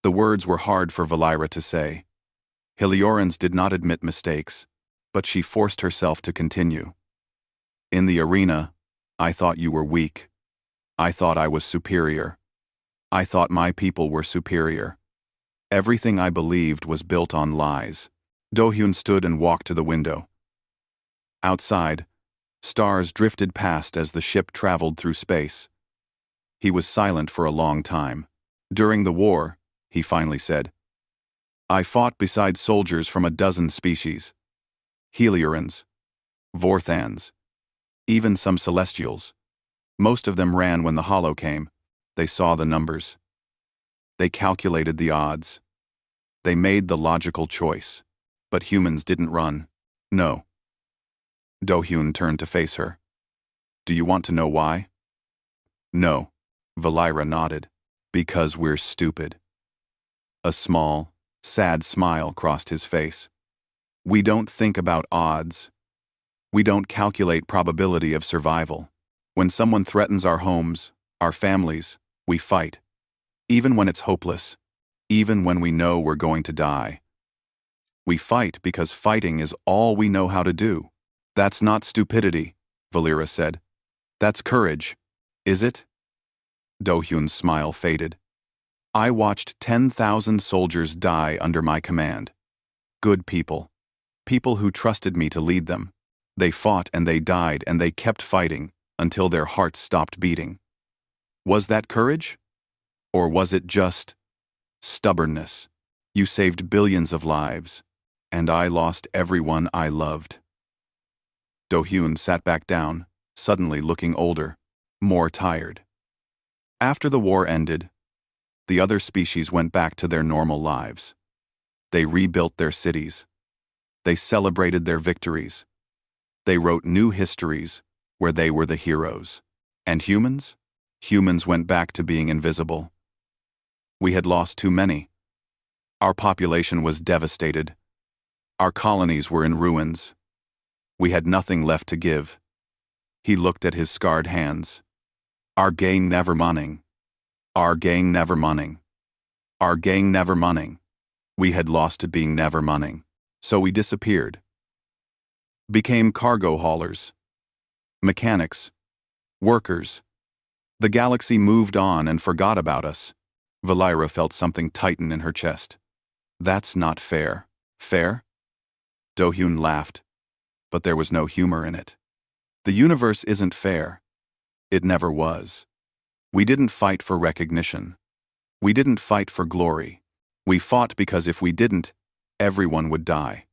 The words were hard for Valira to say. Heliorans did not admit mistakes, but she forced herself to continue. "In the arena, I thought you were weak. I thought I was superior. I thought my people were superior. Everything I believed was built on lies." Do-hyun stood and walked to the window. Outside, stars drifted past as the ship traveled through space. He was silent for a long time. "During the war," he finally said, "I fought beside soldiers from a dozen species. Heliorans, Vorthans, even some Celestials. Most of them ran when the Hollow came. They saw the numbers. They calculated the odds. They made the logical choice. But humans didn't run. No." Do-hyun turned to face her. "Do you want to know why?" "No." Valira nodded. "Because we're stupid." A small, sad smile crossed his face. "We don't think about odds. We don't calculate probability of survival. When someone threatens our homes, our families, we fight. Even when it's hopeless. Even when we know we're going to die. We fight because fighting is all we know how to do." "That's not stupidity," Valira said. "That's courage. Is it?" Do-hyun's smile faded. "I watched 10,000 soldiers die under my command. Good people. People who trusted me to lead them. They fought and they died and they kept fighting, until their hearts stopped beating. Was that courage? Or was it just stubbornness? You saved billions of lives, and I lost everyone I loved. Do-hyun sat back down, suddenly looking older, more tired. After the war ended, the other species went back to their normal lives. They rebuilt their cities. They celebrated their victories. They wrote new histories where they were the heroes. And humans? Humans went back to being invisible. We had lost too many. Our population was devastated. Our colonies were in ruins. We had nothing left to give. He looked at his scarred hands. Our gang never munning. Our gang never munning. Our gang never munning. We had lost to being never munning. So we disappeared. Became cargo haulers. Mechanics. Workers. The galaxy moved on and forgot about us. Valira felt something tighten in her chest. That's not fair. Fair? Do-hyun laughed, but there was no humor in it. The universe isn't fair. It never was. We didn't fight for recognition. We didn't fight for glory. We fought because if we didn't, everyone would die,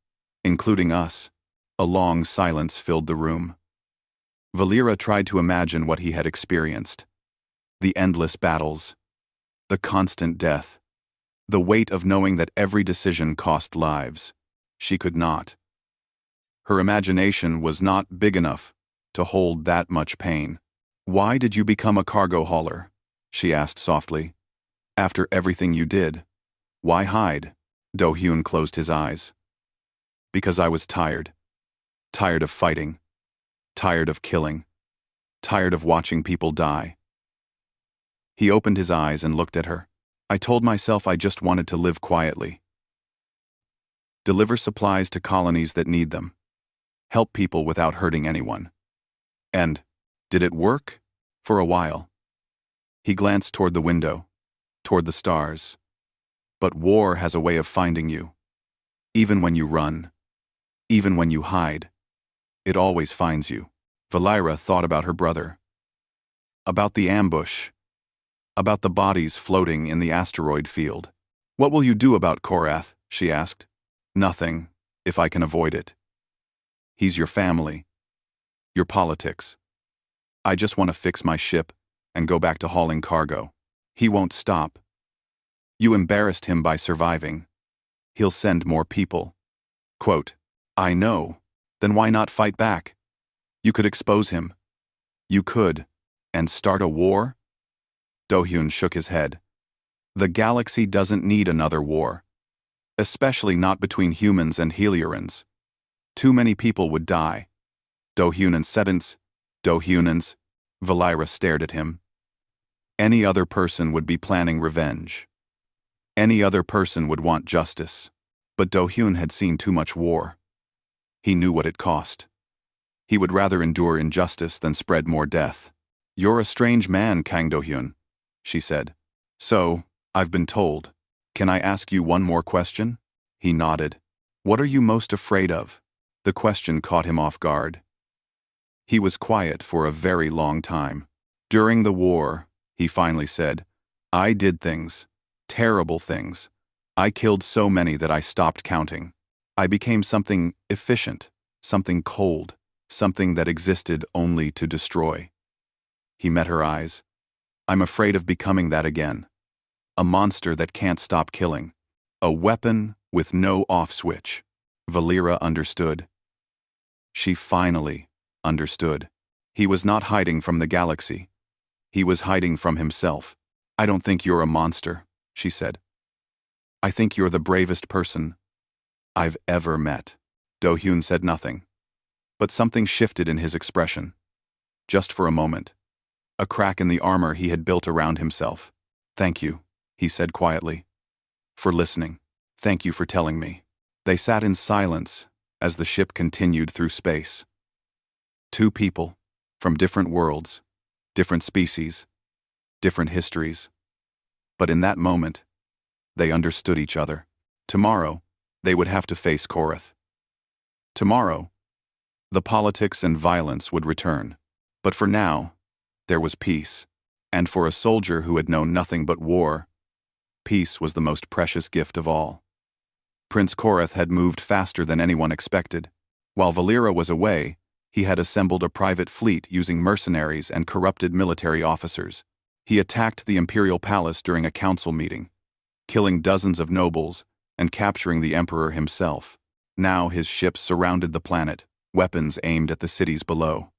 including us. A long silence filled the room. Valira tried to imagine what he had experienced. The endless battles. The constant death. The weight of knowing that every decision cost lives. She could not. Her imagination was not big enough to hold that much pain. Why did you become a cargo hauler? She asked softly. After everything you did, why hide? Do-hyun closed his eyes. Because I was tired. Tired of fighting. Tired of killing. Tired of watching people die. He opened his eyes and looked at her. I told myself I just wanted to live quietly. Deliver supplies to colonies that need them. Help people without hurting anyone. And, did it work? For a while. He glanced toward the window, toward the stars. But war has a way of finding you. Even when you run. Even when you hide. It always finds you. Valira thought about her brother. About the ambush. About the bodies floating in the asteroid field. What will you do about Korath? She asked. Nothing, if I can avoid it. He's your family. Your politics. I just want to fix my ship and go back to hauling cargo. He won't stop. You embarrassed him by surviving. He'll send more people. Quote, I know. Then why not fight back? You could expose him. You could. And start a war? Do-hyun shook his head. The galaxy doesn't need another war. Especially not between humans and Heliorans. Too many people would die. Do-hyun's sentence. Do-hyun's. Valira stared at him. Any other person would be planning revenge. Any other person would want justice. But Do-hyun had seen too much war. He knew what it cost. He would rather endure injustice than spread more death. You're a strange man, Kang Do-hyun, she said. So, I've been told. Can I ask you one more question? He nodded. What are you most afraid of? The question caught him off guard. He was quiet for a very long time. During the war, he finally said, I did things. Terrible things. I killed so many that I stopped counting. I became something efficient, something cold, something that existed only to destroy. He met her eyes. I'm afraid of becoming that again. A monster that can't stop killing. A weapon with no off switch. Valira understood. She finally understood. He was not hiding from the galaxy. He was hiding from himself. I don't think you're a monster, she said. I think you're the bravest person I've ever met. Do-hyun said nothing. But something shifted in his expression. Just for a moment. A crack in the armor he had built around himself. Thank you, he said quietly. For listening. Thank you for telling me. They sat in silence as the ship continued through space. Two people, from different worlds, different species, different histories. But in that moment, they understood each other. Tomorrow, they would have to face Korath. Tomorrow, the politics and violence would return. But for now, there was peace. And for a soldier who had known nothing but war, peace was the most precious gift of all. Prince Korath had moved faster than anyone expected. While Valera was away, he had assembled a private fleet using mercenaries and corrupted military officers. He attacked the imperial palace during a council meeting, killing dozens of nobles and capturing the emperor himself. Now his ships surrounded the planet, weapons aimed at the cities below.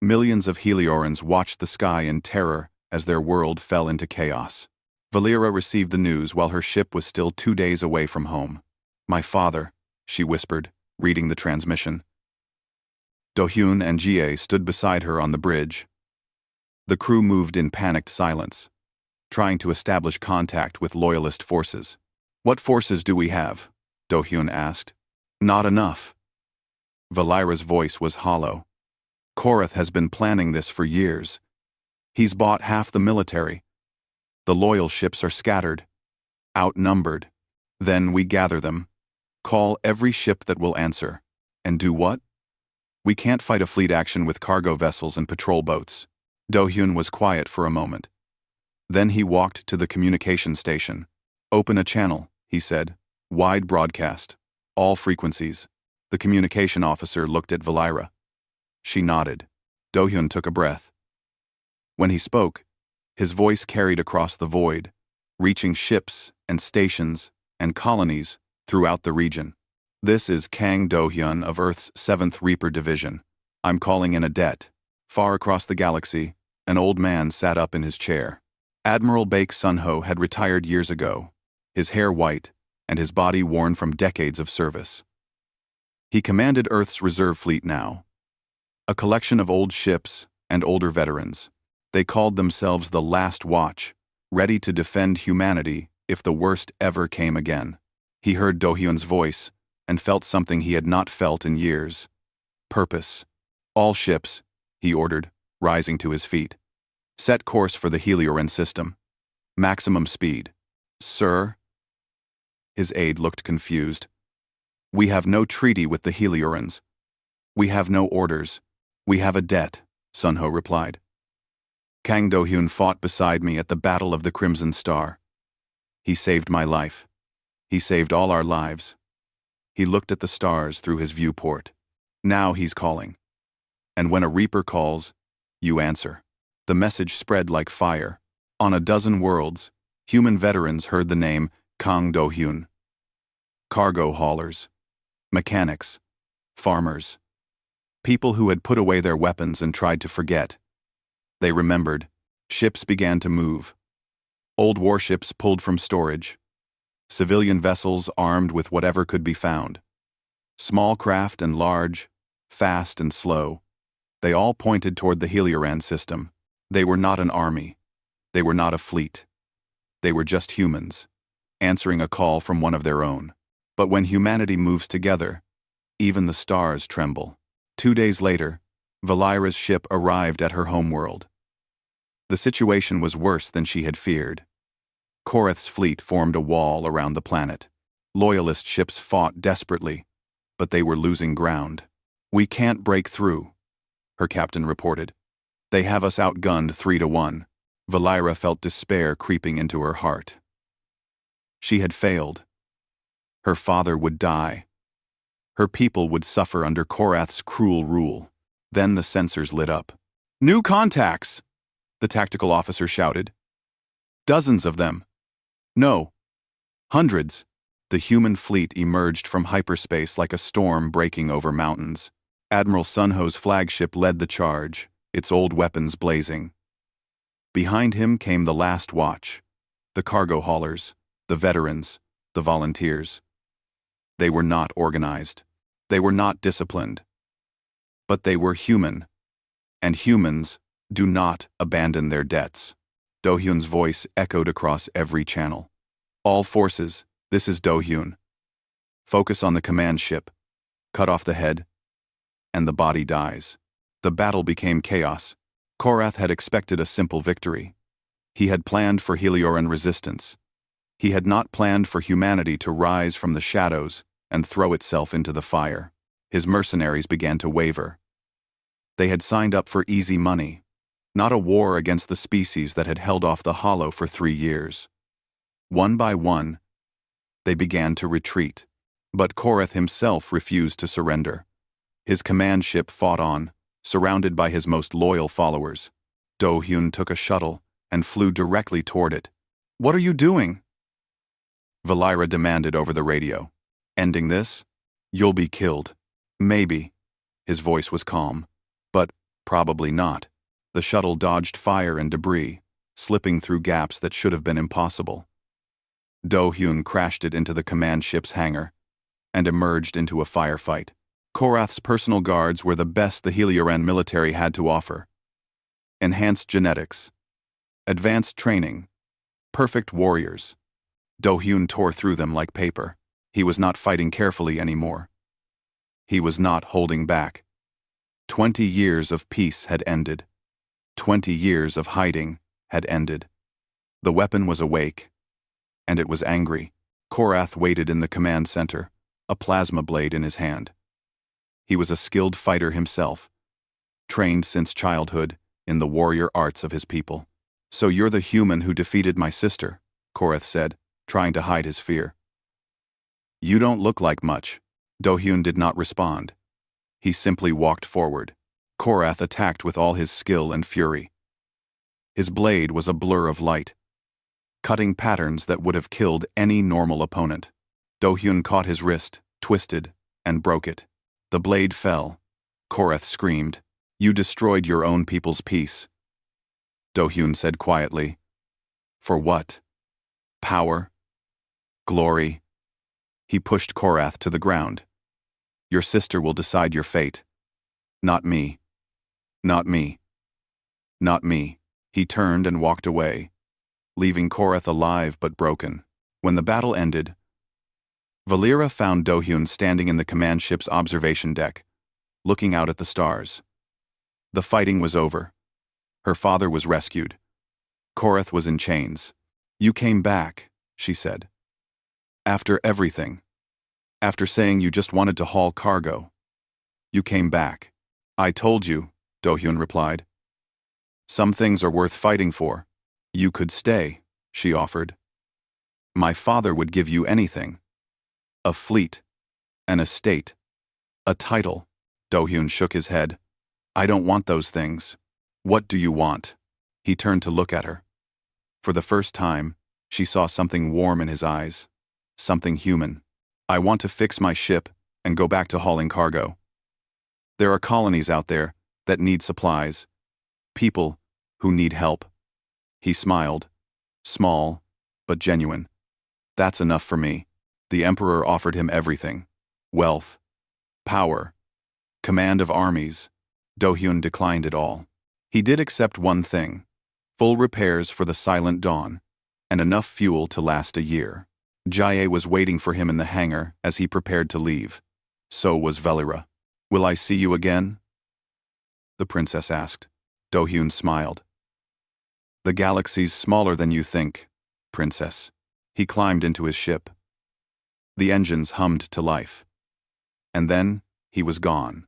Millions of Heliorans watched the sky in terror as their world fell into chaos. Valera received the news while her ship was still 2 days away from home. "My father," she whispered, reading the transmission. Do-hyun and Jie stood beside her on the bridge. The crew moved in panicked silence, trying to establish contact with loyalist forces. "What forces do we have?" Do-hyun asked. "Not enough." Valera's voice was hollow. "Korath has been planning this for years. He's bought half the military. The loyal ships are scattered, outnumbered. Then we gather them, call every ship that will answer, and do what? We can't fight a fleet action with cargo vessels and patrol boats." Do-hyun was quiet for a moment. Then he walked to the communication station. "Open a channel," he said. "Wide broadcast. All frequencies." The communication officer looked at Valera. She nodded. Do-hyun took a breath. When he spoke, his voice carried across the void, reaching ships and stations and colonies throughout the region. "This is Kang Do-hyun of Earth's 7th Reaper Division. I'm calling in a debt." Far across the galaxy, an old man sat up in his chair. Admiral Baek Sun-ho had retired years ago, his hair white and his body worn from decades of service. He commanded Earth's reserve fleet now, a collection of old ships and older veterans. They called themselves the Last Watch, ready to defend humanity if the worst ever came again. He heard Do-hyun's voice and felt something he had not felt in years. Purpose. "All ships," he ordered, rising to his feet. "Set course for the Helioran system. Maximum speed." "Sir?" His aide looked confused. "We have no treaty with the Heliorans. We have no orders. We have a debt," Sun-ho replied. "Kang Do-hyun fought beside me at the Battle of the Crimson Star. He saved my life. He saved all our lives." He looked at the stars through his viewport. "Now he's calling. And when a Reaper calls, you answer." The message spread like fire. On a dozen worlds, human veterans heard the name Kang Do-hyun. Cargo haulers, mechanics, farmers, people who had put away their weapons and tried to forget. They remembered. Ships began to move. Old warships pulled from storage. Civilian vessels armed with whatever could be found. Small craft and large, fast and slow. They all pointed toward the Helioran system. They were not an army. They were not a fleet. They were just humans, answering a call from one of their own. But when humanity moves together, even the stars tremble. 2 days later, Valera's ship arrived at her homeworld. The situation was worse than she had feared. Korath's fleet formed a wall around the planet. Loyalist ships fought desperately, but they were losing ground. "We can't break through," her captain reported. "They have us outgunned 3-1. Valera felt despair creeping into her heart. She had failed. Her father would die. Her people would suffer under Korath's cruel rule. Then the sensors lit up. "New contacts!" the tactical officer shouted. "Dozens of them. No. Hundreds." The human fleet emerged from hyperspace like a storm breaking over mountains. Admiral Sun-ho's flagship led the charge, its old weapons blazing. Behind him came the Last Watch, the cargo haulers, the veterans, the volunteers. They were not organized. They were not disciplined. But they were human, and humans do not abandon their debts. Do-hyun's voice echoed across every channel. "All forces, this is Do-hyun. Focus on the command ship. Cut off the head, and the body dies." The battle became chaos. Korath had expected a simple victory. He had planned for Helioran resistance. He had not planned for humanity to rise from the shadows and throw itself into the fire. His mercenaries began to waver. They had signed up for easy money, not a war against the species that had held off the Hollow for 3 years. One by one, they began to retreat, but Korath himself refused to surrender. His command ship fought on, surrounded by his most loyal followers. Do-hyun took a shuttle and flew directly toward it. "What are you doing?" Valera demanded over the radio. "Ending this? You'll be killed." "Maybe." His voice was calm. "But probably not." The shuttle dodged fire and debris, slipping through gaps that should have been impossible. Do-hyun crashed it into the command ship's hangar and emerged into a firefight. Korath's personal guards were the best the Helioran military had to offer. Enhanced genetics, advanced training, perfect warriors. Do-hyun tore through them like paper. He was not fighting carefully anymore. He was not holding back. 20 years of peace had ended. 20 years of hiding had ended. The weapon was awake, and it was angry. Korath waited in the command center, a plasma blade in his hand. He was a skilled fighter himself, trained since childhood in the warrior arts of his people. "So you're the human who defeated my sister," Korath said, trying to hide his fear. "You don't look like much." Do-hyun did not respond. He simply walked forward. Korath attacked with all his skill and fury. His blade was a blur of light, cutting patterns that would have killed any normal opponent. Do-hyun caught his wrist, twisted, and broke it. The blade fell. Korath screamed, "You destroyed your own people's peace." Do-hyun said quietly, "For what? Power? Glory?" He pushed Korath to the ground. "Your sister will decide your fate. Not me. Not me. Not me." He turned and walked away, leaving Korath alive but broken. When the battle ended, Valera found Do-hyun standing in the command ship's observation deck, looking out at the stars. The fighting was over. Her father was rescued. Korath was in chains. "You came back," she said. "After everything. After saying you just wanted to haul cargo. You came back." "I told you," Do-hyun replied. "Some things are worth fighting for." "You could stay," she offered. "My father would give you anything. A fleet, an estate, a title." Do-hyun shook his head. "I don't want those things." "What do you want?" He turned to look at her. For the first time, she saw something warm in his eyes, something human. "I want to fix my ship and go back to hauling cargo. There are colonies out there that need supplies, people who need help." He smiled, small but genuine. "That's enough for me." The Emperor offered him everything: wealth, power, command of armies. Do-hyun declined it all. He did accept one thing: full repairs for the Silent Dawn, and enough fuel to last a year. Jae was waiting for him in the hangar as he prepared to leave. So was Valera. "Will I see you again?" the princess asked. Do-hyun smiled. "The galaxy's smaller than you think, princess." He climbed into his ship. The engines hummed to life. And then he was gone,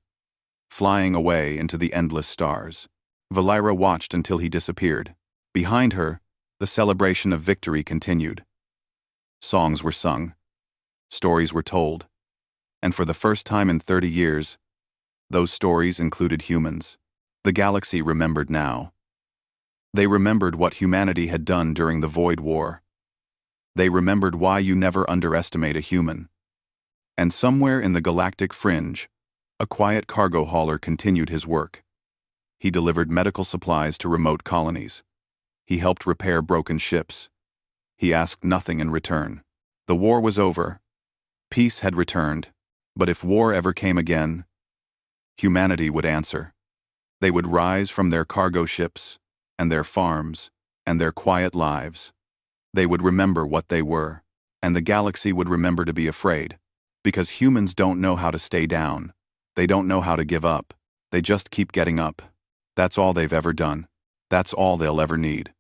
flying away into the endless stars. Valera watched until he disappeared. Behind her, the celebration of victory continued. Songs were sung, stories were told, and for the first time in 30 years, those stories included humans. The galaxy remembered now. They remembered what humanity had done during the Void War. They remembered why you never underestimate a human. And somewhere in the galactic fringe, a quiet cargo hauler continued his work. He delivered medical supplies to remote colonies. He helped repair broken ships. He asked nothing in return. The war was over. Peace had returned. But if war ever came again, humanity would answer. They would rise from their cargo ships, and their farms, and their quiet lives. They would remember what they were, and the galaxy would remember to be afraid. Because humans don't know how to stay down. They don't know how to give up. They just keep getting up. That's all they've ever done. That's all they'll ever need.